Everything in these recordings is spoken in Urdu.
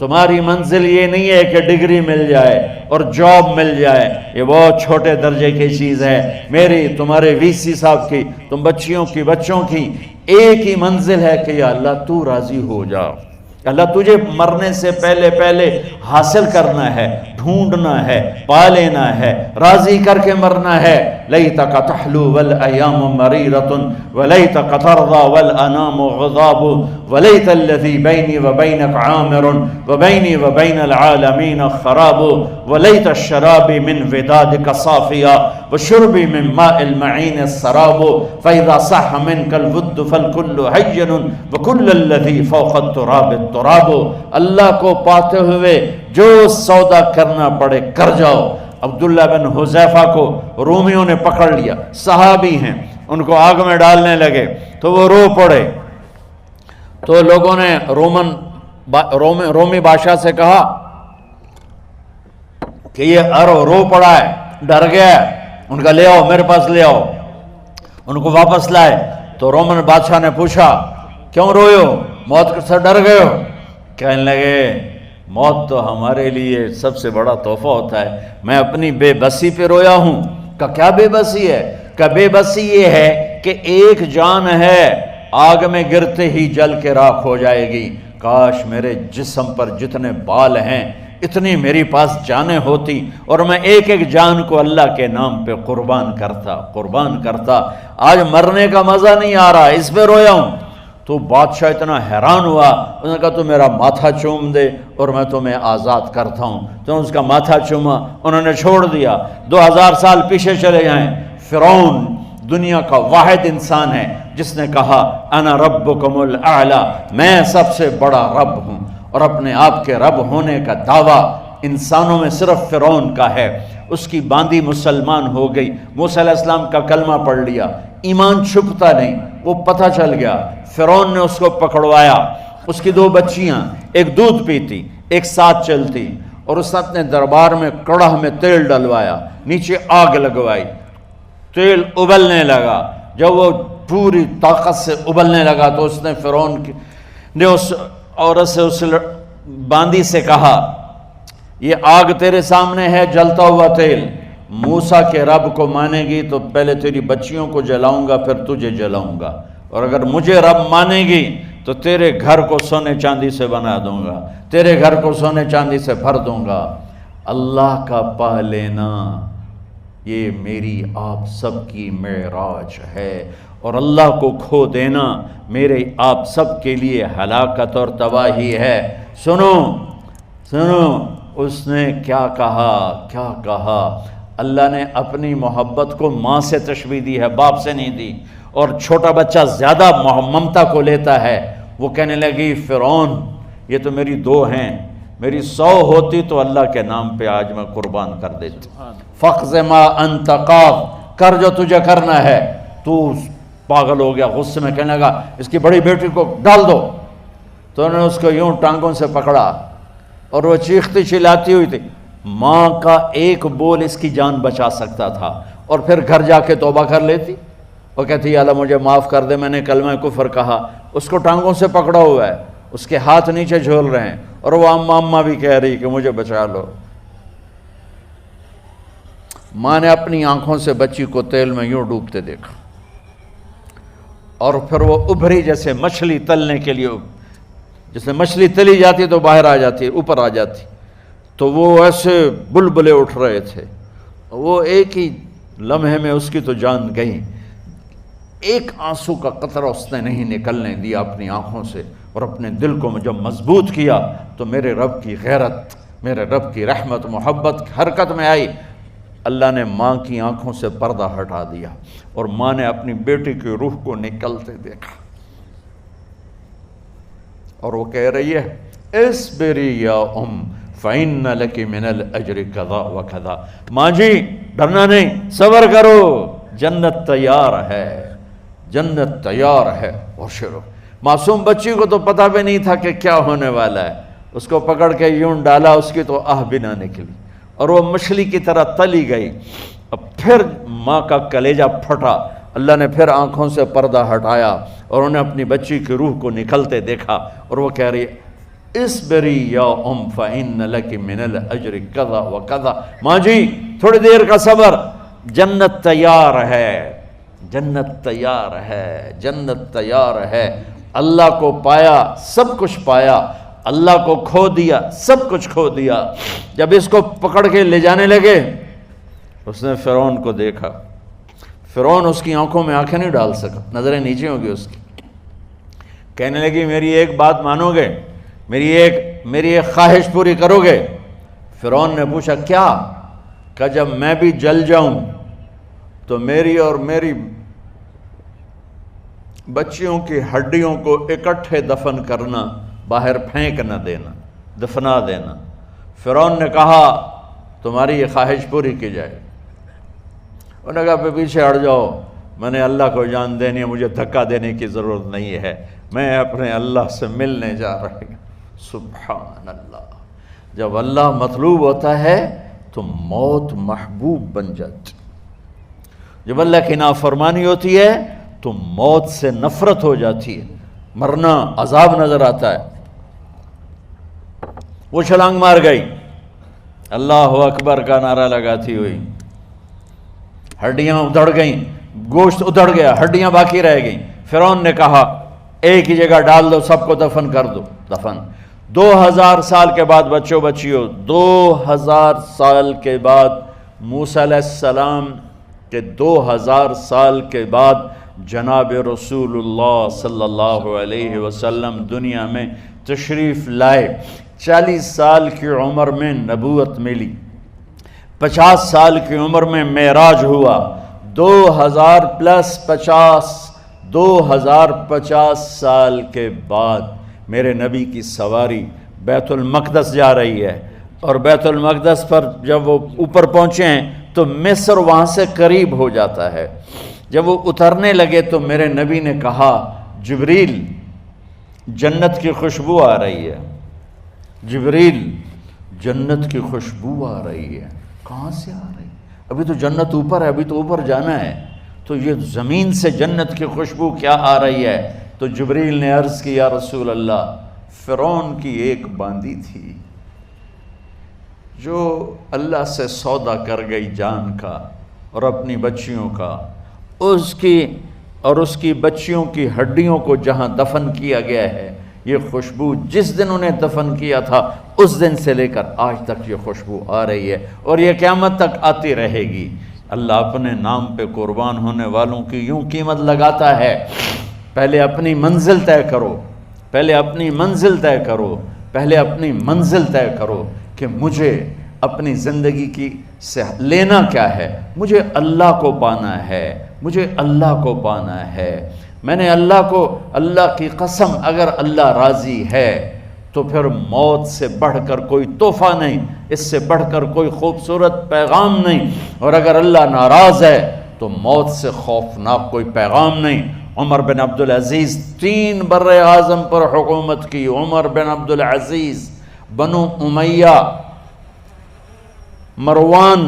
تمہاری منزل یہ نہیں ہے کہ ڈگری مل جائے اور جاب مل جائے، یہ بہت چھوٹے درجے کی چیز ہے۔ میری، تمہارے وی سی صاحب کی، تم بچیوں کی، بچوں کی ایک ہی منزل ہے کہ یا اللہ تو راضی ہو جا۔ اللہ تجھے مرنے سے پہلے پہلے حاصل کرنا ہے، ڈھونڈنا ہے، پا لینا ہے، راضی کر کے مرنا ہے۔ لیتک تحلو والایام مریرۃ ولیتک ترضی والانام غضاب ولیت الذی بینی وبینک عامر وبینی وبین العالمین خراب ولیت الشراب من ودادک صافیا وشربی من ماء المعین السراب فاذا صح منک الود فالکل حین وکل الذی فوق التراب التراب۔ اللہ کو پاتے ہوئے جو سودا کرنا پڑے کر جاؤ۔ عبداللہ بن حذیفہ کو رومیوں نے پکڑ لیا، صحابی ہیں، ان کو آگ میں ڈالنے لگے تو وہ رو پڑے، تو لوگوں نے رومی بادشاہ سے کہا کہ یہ رو پڑا ہے، ڈر گیا ہے، ان کا لے آؤ، میرے پاس لے آؤ۔ ان کو واپس لائے تو رومن بادشاہ نے پوچھا کیوں روئے ہو، موت سے ڈر گئے ہو؟ کہنے لگے موت تو ہمارے لیے سب سے بڑا تحفہ ہوتا ہے، میں اپنی بے بسی پہ رویا ہوں۔ کہ کیا بے بسی ہے؟ کہ بے بسی یہ ہے کہ ایک جان ہے، آگ میں گرتے ہی جل کے راکھ ہو جائے گی، کاش میرے جسم پر جتنے بال ہیں اتنی میری پاس جانیں ہوتی اور میں ایک ایک جان کو اللہ کے نام پہ قربان کرتا۔ آج مرنے کا مزہ نہیں آ رہا، اس پہ رویا ہوں۔ تو بادشاہ اتنا حیران ہوا، اس نے کہا تو میرا ماتھا چوم دے اور میں تمہیں آزاد کرتا ہوں۔ تو اس کا ماتھا چوما، انہوں نے چھوڑ دیا۔ 2000 سال پیچھے چلے جائیں، فرعون دنیا کا واحد انسان ہے جس نے کہا انا ربکم الاعلی، میں سب سے بڑا رب ہوں، اور اپنے آپ کے رب ہونے کا دعویٰ انسانوں میں صرف فرعون کا ہے۔ اس کی باندی مسلمان ہو گئی، موسیٰ علیہ السلام کا کلمہ پڑھ لیا، ایمان چھپتا نہیں، وہ پتہ چل گیا۔ فرعون نے اس کو پکڑوایا، اس کی 2 بچیاں، ایک دودھ پیتی ایک ساتھ چلتی، اور اس نے اپنے دربار میں کڑاہ میں تیل ڈلوایا، نیچے آگ لگوائی، تیل ابلنے لگا۔ جب وہ پوری طاقت سے ابلنے لگا تو اس نے فرعون نے اس عورت سے، اس باندی سے کہا یہ آگ تیرے سامنے ہے، جلتا ہوا تیل، موسیٰ کے رب کو مانے گی تو پہلے تیری بچیوں کو جلاؤں گا پھر تجھے جلاؤں گا، اور اگر مجھے رب مانے گی تو تیرے گھر کو سونے چاندی سے بنا دوں گا، تیرے گھر کو سونے چاندی سے بھر دوں گا۔ اللہ کا پا لینا یہ میری آپ سب کی معراج ہے، اور اللہ کو کھو دینا میرے آپ سب کے لیے ہلاکت اور تباہی ہے۔ سنو اس نے کیا کہا۔ اللہ نے اپنی محبت کو ماں سے تشبیہ دی ہے، باپ سے نہیں دی، اور چھوٹا بچہ زیادہ ممتا کو لیتا ہے۔ وہ کہنے لگی فرعون یہ تو میری 2 ہیں، میری 100 ہوتی تو اللہ کے نام پہ آج میں قربان کر دیتی۔ فَقْضِ مَا أَنْتَ قَاضٍ، کر جو تجھے کرنا ہے۔ تو پاگل ہو گیا، غصے میں کہنے لگا اس کی بڑی بیٹی کو ڈال دو۔ تو انہوں نے اس کو یوں ٹانگوں سے پکڑا اور وہ چیختی چلاتی ہوئی تھی۔ ماں کا ایک بول اس کی جان بچا سکتا تھا، اور پھر گھر جا کے توبہ کر لیتی، وہ کہتی اللہ مجھے معاف کر دے، میں نے کلمہ کفر کہا۔ اس کو ٹانگوں سے پکڑا ہوا ہے، اس کے ہاتھ نیچے جھول رہے ہیں، اور وہ اماں بھی کہہ رہی کہ مجھے بچا لو۔ ماں نے اپنی آنکھوں سے بچی کو تیل میں یوں ڈوبتے دیکھا، اور پھر وہ ابھری جیسے مچھلی تلنے کے لیے، جیسے مچھلی تلی جاتی تو باہر آ جاتی، اوپر آ جاتی، تو وہ ایسے بلبلے اٹھ رہے تھے۔ وہ ایک ہی لمحے میں اس کی تو جان گئی، ایک آنسو کا قطرہ اس نے نہیں نکلنے دیا اپنی آنکھوں سے، اور اپنے دل کو جب مضبوط کیا تو میرے رب کی غیرت، میرے رب کی رحمت محبت حرکت میں آئی۔ اللہ نے ماں کی آنکھوں سے پردہ ہٹا دیا، اور ماں نے اپنی بیٹی کی روح کو نکلتے دیکھا، اور وہ کہہ رہی ہے اصبری یا فَإِنَّ لَكِ مِنَ الْأَجْرِ كَذَا وَكَذَا، ماں جی ڈرنا نہیں، صبر کرو، جنت تیار ہے، جنت تیار ہے۔ اور شروع معصوم بچی کو تو پتہ بھی نہیں تھا کہ کیا ہونے والا ہے، اس کو پکڑ کے یوں ڈالا، اس کی تو آہ بھی نہ نکلی، اور وہ مچھلی کی طرح تلی گئی۔ اب پھر ماں کا کلیجہ پھٹا، اللہ نے پھر آنکھوں سے پردہ ہٹایا، اور انہیں اپنی بچی کی روح کو نکلتے دیکھا، اور وہ کہہ رہی اسبری یا فإن لک من الاجر کذا وکذا، ماں جی تھوڑی دیر کا صبر، جنت تیار ہے، جنت تیار ہے، جنت تیار ہے۔ اللہ کو پایا سب کچھ پایا، اللہ کو کھو دیا سب کچھ کھو دیا۔ جب اس کو پکڑ کے لے جانے لگے، اس نے فرعون کو دیکھا، فرعون اس کی آنکھوں میں آنکھیں نہیں ڈال سکا، نظریں نیچے ہوں گی اس کی۔ کہنے لگی میری ایک بات مانو گے، میری ایک خواہش پوری کرو گے؟ فرعون نے پوچھا کیا؟ کہ جب میں بھی جل جاؤں تو میری اور میری بچیوں کی ہڈیوں کو اکٹھے دفن کرنا، باہر پھینک نہ دینا، دفنا دینا۔ فرعون نے کہا تمہاری یہ خواہش پوری کی جائے۔ انہوں نے کہا پیچھے ہٹ جاؤ، میں نے اللہ کو جان دینی ہے، مجھے دھکا دینے کی ضرورت نہیں ہے، میں اپنے اللہ سے ملنے جا رہا ہوں۔ سبحان اللہ، جب اللہ مطلوب ہوتا ہے تو موت محبوب بن جاتی، جب اللہ کی نافرمانی ہوتی ہے تو موت سے نفرت ہو جاتی ہے، مرنا عذاب نظر آتا ہے۔ وہ چھلانگ مار گئی، اللہ اکبر کا نعرہ لگاتی ہوئی، ہڈیاں ادھڑ گئیں، گوشت ادھڑ گیا، ہڈیاں باقی رہ گئیں۔ فرعون نے کہا ایک ہی جگہ ڈال دو، سب کو دفن کر دو۔ دفن 2000 سال کے بعد بچوں بچیوں، 2000 سال کے بعد، موسیٰ علیہ السلام کے 2000 سال کے بعد جناب رسول اللہ صلی اللہ علیہ وسلم دنیا میں تشریف لائے۔ 40 سال کی عمر میں نبوت ملی، 50 سال کی عمر میں معراج ہوا، 2000 پلس 50، 2050 سال کے بعد میرے نبی کی سواری بیت المقدس جا رہی ہے، اور بیت المقدس پر جب وہ اوپر پہنچے ہیں تو مصر وہاں سے قریب ہو جاتا ہے۔ جب وہ اترنے لگے تو میرے نبی نے کہا جبریل جنت کی خوشبو آ رہی ہے، جبریل جنت کی خوشبو آ رہی ہے۔ کہاں سے آ رہی؟ ابھی تو جنت اوپر ہے، ابھی تو اوپر جانا ہے، تو یہ زمین سے جنت کی خوشبو کیا آ رہی ہے؟ تو جبریل نے عرض کی یا رسول اللہ، فرعون کی ایک باندی تھی جو اللہ سے سودا کر گئی جان کا اور اپنی بچیوں کا، اس کی بچیوں کی ہڈیوں کو جہاں دفن کیا گیا ہے، یہ خوشبو جس دن انہیں دفن کیا تھا اس دن سے لے کر آج تک یہ خوشبو آ رہی ہے، اور یہ قیامت تک آتی رہے گی۔ اللہ اپنے نام پہ قربان ہونے والوں کی یوں قیمت لگاتا ہے، پہلے اپنی منزل طے کرو، پہلے اپنی منزل طے کرو، پہلے اپنی منزل طے کرو کہ مجھے اپنی زندگی کی سے لینا کیا ہے، مجھے اللہ کو پانا ہے، مجھے اللہ کو پانا ہے۔ میں نے اللہ کی قسم، اگر اللہ راضی ہے تو پھر موت سے بڑھ کر کوئی تحفہ نہیں، اس سے بڑھ کر کوئی خوبصورت پیغام نہیں، اور اگر اللہ ناراض ہے تو موت سے خوفناک کوئی پیغام نہیں۔ عمر بن عبدالعزیز 3 بر اعظم پر حکومت کی، عمر بن عبدالعزیز، بنو امیہ، مروان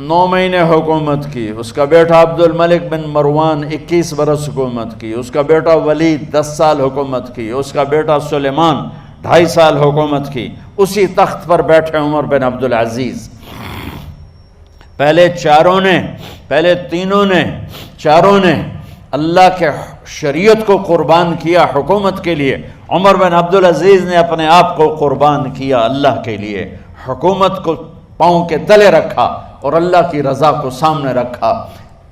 9 مہینے حکومت کی، اس کا بیٹا عبد الملک بن مروان 21 برس حکومت کی، اس کا بیٹا ولید 10 سال حکومت کی، اس کا بیٹا سلیمان 2.5 سال حکومت کی۔ اسی تخت پر بیٹھے عمر بن عبدالعزیز۔ پہلے چاروں نے اللہ کے شریعت کو قربان کیا حکومت کے لیے۔ عمر بن عبدالعزیز نے اپنے آپ کو قربان کیا اللہ کے لیے، حکومت کو پاؤں کے تلے رکھا اور اللہ کی رضا کو سامنے رکھا۔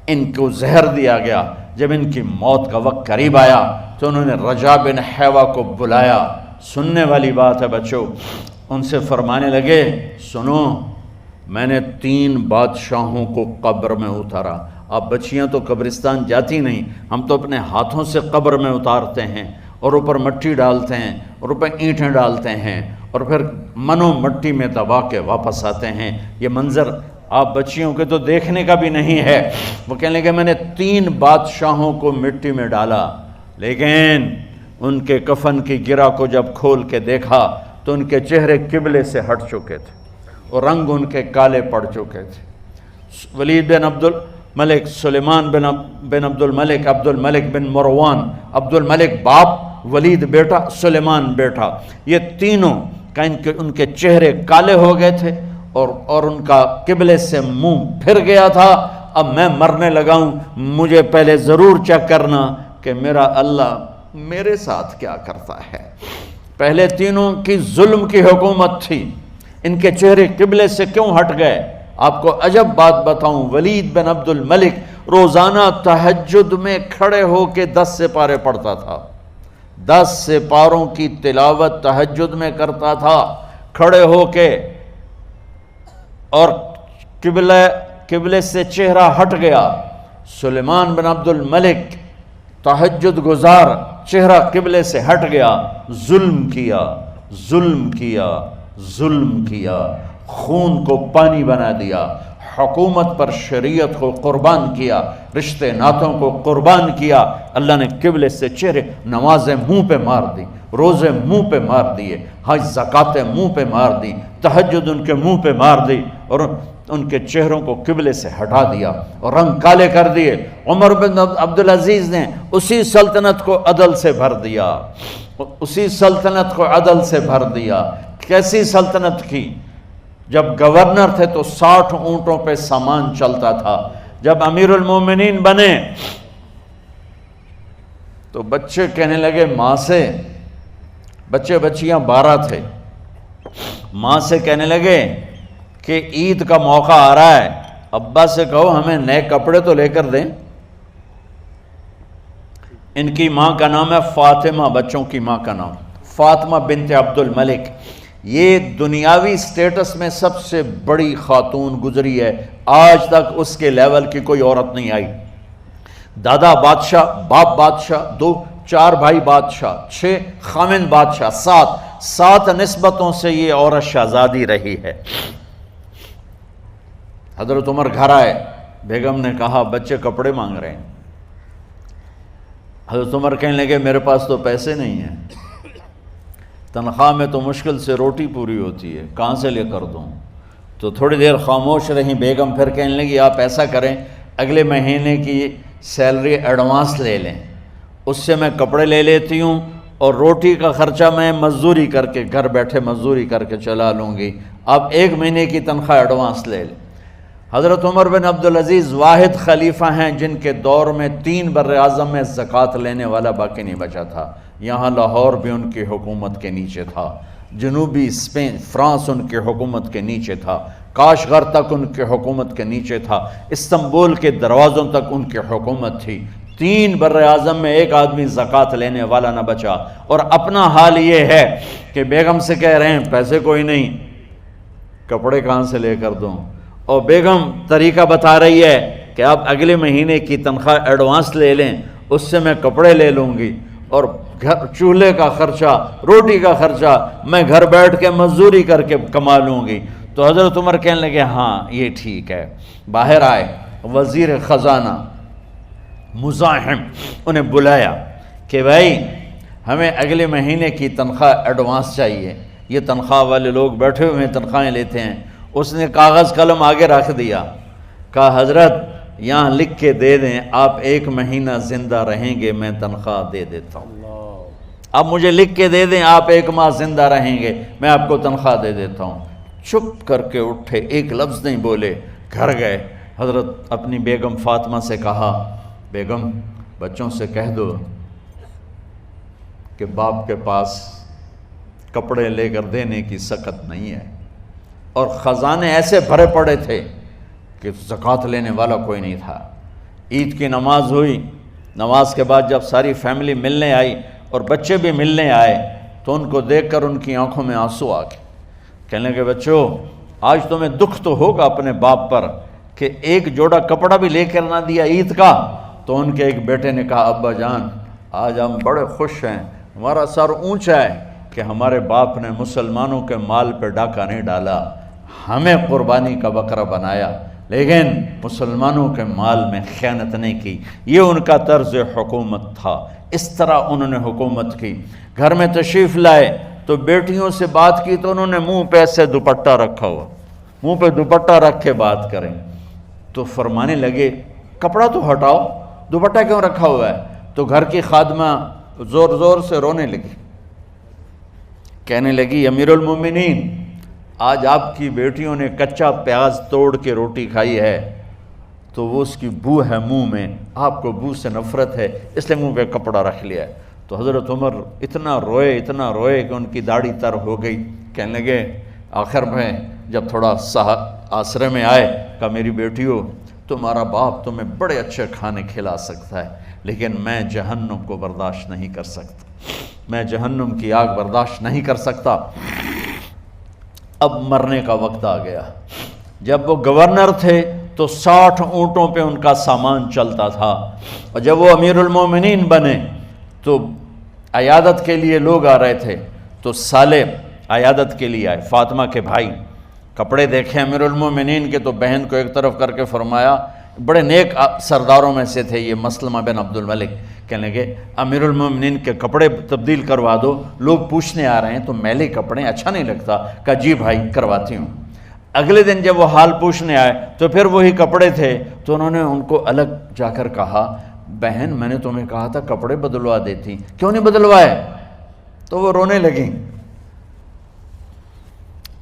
ان کو زہر دیا گیا۔ جب ان کی موت کا وقت قریب آیا تو انہوں نے رجا بن حیوہ کو بلایا۔ سننے والی بات ہے بچوں، ان سے فرمانے لگے سنو، میں نے 3 بادشاہوں کو قبر میں اتارا۔ اب بچیاں تو قبرستان جاتی نہیں، ہم تو اپنے ہاتھوں سے قبر میں اتارتے ہیں اور اوپر مٹی ڈالتے ہیں اور اوپر اینٹیں ڈالتے ہیں اور پھر منو مٹی میں دبا کے واپس آتے ہیں۔ یہ منظر آپ بچیوں کے تو دیکھنے کا بھی نہیں ہے۔ وہ کہنے لگے میں نے 3 بادشاہوں کو مٹی میں ڈالا، لیکن ان کے کفن کی گرہ کو جب کھول کے دیکھا تو ان کے چہرے قبلے سے ہٹ چکے تھے اور رنگ ان کے کالے پڑ چکے تھے۔ ولید بن عبد الملک، سلیمان بن عبد الملک، عبد الملک بن مروان، عبد الملک باپ ولید بیٹا، سلیمان بیٹا، یہ تینوں کا ان کے چہرے کالے ہو گئے تھے اور ان کا قبلے سے منہ پھر گیا تھا۔ اب میں مرنے لگا ہوں، مجھے پہلے ضرور چیک کرنا کہ میرا اللہ میرے ساتھ کیا کرتا ہے۔ پہلے تینوں کی ظلم کی حکومت تھی، ان کے چہرے قبلے سے کیوں ہٹ گئے؟ آپ کو عجب بات بتاؤں، ولید بن عبد الملک روزانہ تہجد میں کھڑے ہو کے 10 سپارے پڑھتا تھا، 10 سپاروں کی تلاوت تہجد میں کرتا تھا کھڑے ہو کے، اور قبلے سے چہرہ ہٹ گیا۔ سلیمان بن عبد الملک تہجد گزار، چہرہ قبلے سے ہٹ گیا، ظلم کیا، ظلم کیا، ظلم کیا، خون کو پانی بنا دیا، حکومت پر شریعت کو قربان کیا، رشتے ناتوں کو قربان کیا۔ اللہ نے قبلے سے چہرے، نمازیں منہ پہ مار دی، روزے منہ پہ مار دیے، حج زکاتیں منہ پہ مار دی، تہجد ان کے منہ پہ مار دی، اور ان کے چہروں کو قبلے سے ہٹا دیا اور رنگ کالے کر دیے۔ عمر بن عبدالعزیز نے اسی سلطنت کو عدل سے بھر دیا، اسی سلطنت کو عدل سے بھر دیا۔ کیسی سلطنت کی؟ جب گورنر تھے تو 60 اونٹوں پہ سامان چلتا تھا، جب امیر المومنین بنے تو بچے کہنے لگے ماں سے، بچے بچیاں 12 تھے، ماں سے کہنے لگے کہ عید کا موقع آ رہا ہے، ابا سے کہو ہمیں نئے کپڑے تو لے کر دیں۔ ان کی ماں کا نام ہے فاطمہ، بچوں کی ماں کا نام فاطمہ بنت عبد الملک۔ یہ دنیاوی سٹیٹس میں سب سے بڑی خاتون گزری ہے، آج تک اس کے لیول کی کوئی عورت نہیں آئی۔ دادا بادشاہ، باپ بادشاہ، 4 بھائی بادشاہ، 6 خامند بادشاہ، 7 نسبتوں سے یہ عورت شہزادی رہی ہے۔ حضرت عمر گھر آئے، بیگم نے کہا بچے کپڑے مانگ رہے ہیں۔ حضرت عمر کہنے لگے میرے پاس تو پیسے نہیں ہیں، تنخواہ میں تو مشکل سے روٹی پوری ہوتی ہے، کہاں سے لے کر دوں؟ تو تھوڑی دیر خاموش رہیں بیگم، پھر کہنے لگی آپ ایسا کریں اگلے مہینے کی سیلری ایڈوانس لے لیں، اس سے میں کپڑے لے لیتی ہوں اور روٹی کا خرچہ میں مزدوری کر کے گھر بیٹھے مزدوری کر کے چلا لوں گی، آپ 1 مہینے کی تنخواہ ایڈوانس لے لیں۔ حضرت عمر بن عبدالعزیز واحد خلیفہ ہیں جن کے دور میں 3 بر اعظم میں زکوٰۃ لینے والا باقی نہیں بچا تھا۔ یہاں لاہور بھی ان کی حکومت کے نیچے تھا، جنوبی اسپین فرانس ان کے حکومت کے نیچے تھا، کاشغر تک ان کے حکومت کے نیچے تھا، استنبول کے دروازوں تک ان کی حکومت تھی۔ 3 بر اعظم میں ایک آدمی زکوٰۃ لینے والا نہ بچا، اور اپنا حال یہ ہے کہ بیگم سے کہہ رہے ہیں پیسے کوئی نہیں، کپڑے کہاں سے لے کر دوں؟ اور بیگم طریقہ بتا رہی ہے کہ آپ اگلے مہینے کی تنخواہ ایڈوانس لے لیں، اس سے میں کپڑے لے لوں گی، اور چولہے کا خرچہ، روٹی کا خرچہ میں گھر بیٹھ کے مزدوری کر کے کما لوں گی۔ تو حضرت عمر کہنے لگے ہاں یہ ٹھیک ہے۔ باہر آئے وزیر خزانہ مزاحم، انہیں بلایا کہ بھائی ہمیں اگلے مہینے کی تنخواہ ایڈوانس چاہیے، یہ تنخواہ والے لوگ بیٹھے ہوئے ہیں تنخواہیں لیتے ہیں۔ اس نے کاغذ قلم آگے رکھ دیا، کہا حضرت یہاں لکھ کے دے دیں آپ 1 مہینہ زندہ رہیں گے میں تنخواہ دے دیتا ہوں، اب مجھے لکھ کے دے دیں آپ 1 ماہ زندہ رہیں گے میں آپ کو تنخواہ دے دیتا ہوں۔ چپ کر کے اٹھے، ایک لفظ نہیں بولے، گھر گئے۔ حضرت اپنی بیگم فاطمہ سے کہا بیگم بچوں سے کہہ دو کہ باپ کے پاس کپڑے لے کر دینے کی سخت نہیں ہے، اور خزانے ایسے بھرے پڑے تھے کہ زکوٰۃ لینے والا کوئی نہیں تھا۔ عید کی نماز ہوئی، نماز کے بعد جب ساری فیملی ملنے آئی اور بچے بھی ملنے آئے تو ان کو دیکھ کر ان کی آنکھوں میں آنسو آ گئے۔ کہنے لگے بچوں آج تمہیں دکھ تو ہوگا اپنے باپ پر کہ ایک جوڑا کپڑا بھی لے کر نہ دیا عید کا۔ تو ان کے ایک بیٹے نے کہا ابا جان آج ہم بڑے خوش ہیں، ہمارا سر اونچا ہے کہ ہمارے باپ نے مسلمانوں کے مال پہ ڈاکہ نہیں ڈالا، ہمیں قربانی کا بکرا بنایا، لیکن مسلمانوں کے مال میں خیانت نہیں کی۔ یہ ان کا طرز حکومت تھا، اس طرح انہوں نے حکومت کی۔ گھر میں تشریف لائے تو بیٹیوں سے بات کی تو انہوں نے منہ پہ ایسے دوپٹہ رکھا ہوا، منہ پہ دوپٹہ رکھ کے بات کریں تو فرمانے لگے کپڑا تو ہٹاؤ، دوپٹہ کیوں رکھا ہوا ہے؟ تو گھر کی خادمہ زور زور سے رونے لگی، کہنے لگی امیر المومنین آج آپ کی بیٹیوں نے کچا پیاز توڑ کے روٹی کھائی ہے تو وہ اس کی بو ہے منہ میں، آپ کو بو سے نفرت ہے اس لیے منہ پہ کپڑا رکھ لیا ہے۔ تو حضرت عمر اتنا روئے کہ ان کی داڑھی تر ہو گئی۔ کہنے لگے آخر میں جب تھوڑا آسرے میں آئے، کہا میری بیٹیوں تمہارا باپ تمہیں بڑے اچھے کھانے کھلا سکتا ہے لیکن میں جہنم کو برداشت نہیں کر سکتا، میں جہنم کی آگ برداشت نہیں کر سکتا۔ اب مرنے کا وقت آ گیا۔ جب وہ گورنر تھے تو 60 اونٹوں پہ ان کا سامان چلتا تھا، اور جب وہ امیر المومنین بنے تو عیادت کے لیے لوگ آ رہے تھے، تو سالے عیادت کے لیے آئے، فاطمہ کے بھائی، کپڑے دیکھے امیر المومنین کے تو بہن کو ایک طرف کر کے فرمایا، بڑے نیک سرداروں میں سے تھے یہ مسلمہ بن عبد الملک، کہنے لگے امیر المومنین کے کپڑے تبدیل کروا دو، لوگ پوچھنے آ رہے ہیں تو میلے کپڑے اچھا نہیں لگتا۔ کہا جی بھائی کرواتی ہوں۔ اگلے دن جب وہ حال پوچھنے آئے تو پھر وہی کپڑے تھے، تو انہوں نے ان کو الگ جا کر کہا بہن میں نے تمہیں کہا تھا کپڑے بدلوا دیتی، کیوں نہیں بدلوائے؟ تو وہ رونے لگیں،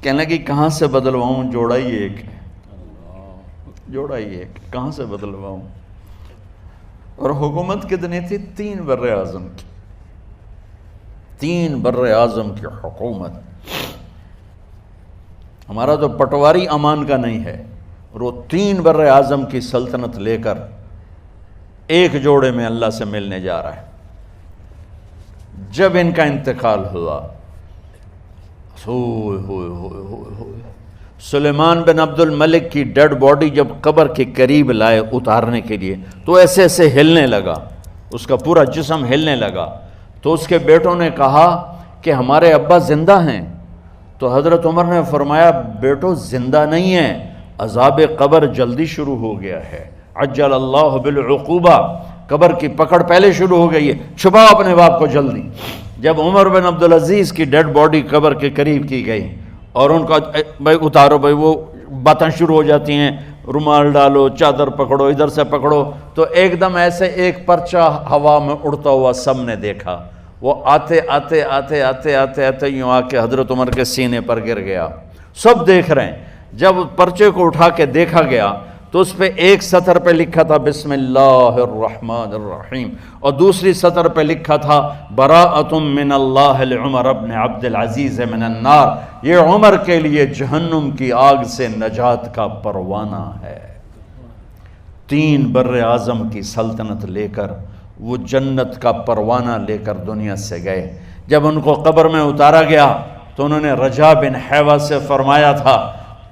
کہنے لگی کہاں سے بدلواؤں، جوڑا ہی ایک کہاں سے بدلواؤں؟ اور حکومت کتنی تھی؟ 3 بر اعظم کی، 3 بر اعظم کی حکومت۔ ہمارا تو پٹواری امان کا نہیں ہے، اور وہ 3 بر اعظم کی سلطنت لے کر ایک جوڑے میں اللہ سے ملنے جا رہا ہے۔ جب ان کا انتقال ہوا، سلیمان بن عبد الملک کی ڈیڈ باڈی جب قبر کے قریب لائے اتارنے کے لیے تو ایسے ایسے ہلنے لگا، اس کا پورا جسم ہلنے لگا۔ تو اس کے بیٹوں نے کہا کہ ہمارے ابا زندہ ہیں، تو حضرت عمر نے فرمایا بیٹو زندہ نہیں ہیں، عذاب قبر جلدی شروع ہو گیا ہے، عجل اللہ بالعقوبہ، قبر کی پکڑ پہلے شروع ہو گئی ہے، چھپاؤ اپنے باپ کو جلدی۔ جب عمر بن عبدالعزیز کی ڈیڈ باڈی قبر کے قریب کی گئی اور ان کا بھائی اتارو، بھائی وہ باتیں شروع ہو جاتی ہیں، رومال ڈالو، چادر پکڑو، ادھر سے پکڑو، تو ایک دم ایسے ایک پرچہ ہوا میں اڑتا ہوا سب نے دیکھا، وہ آتے آتے آتے آتے آتے آتے یوں آ کے حضرت عمر کے سینے پر گر گیا۔ سب دیکھ رہے ہیں۔ جب پرچے کو اٹھا کے دیکھا گیا تو اس پہ ایک سطر پہ لکھا تھا بسم اللہ الرحمن الرحیم، اور دوسری سطر پہ لکھا تھا براءۃ من اللہ لعمر بن عبد العزیز من النار، یہ عمر کے لیے جہنم کی آگ سے نجات کا پروانہ ہے۔ 3 بر اعظم کی سلطنت لے کر وہ جنت کا پروانہ لے کر دنیا سے گئے۔ جب ان کو قبر میں اتارا گیا تو انہوں نے رجا بن حیوہ سے فرمایا تھا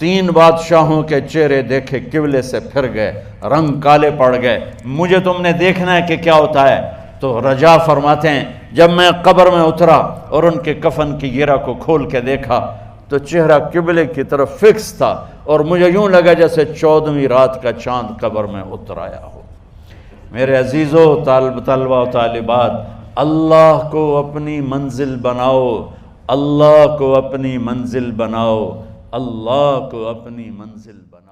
3 بادشاہوں کے چہرے دیکھے قبلے سے پھر گئے، رنگ کالے پڑ گئے، مجھے تم نے دیکھنا ہے کہ کیا ہوتا ہے؟ تو رجا فرماتے ہیں جب میں قبر میں اترا اور ان کے کفن کی گرہ کو کھول کے دیکھا تو چہرہ قبلے کی طرف فکس تھا، اور مجھے یوں لگا جیسے 14ویں رات کا چاند قبر میں اتر آیا ہو۔ میرے عزیزو، طلبہ و طالبات، اللہ کو اپنی منزل بناؤ، اللہ کو اپنی منزل بناؤ، اللہ کو اپنی منزل بناؤ۔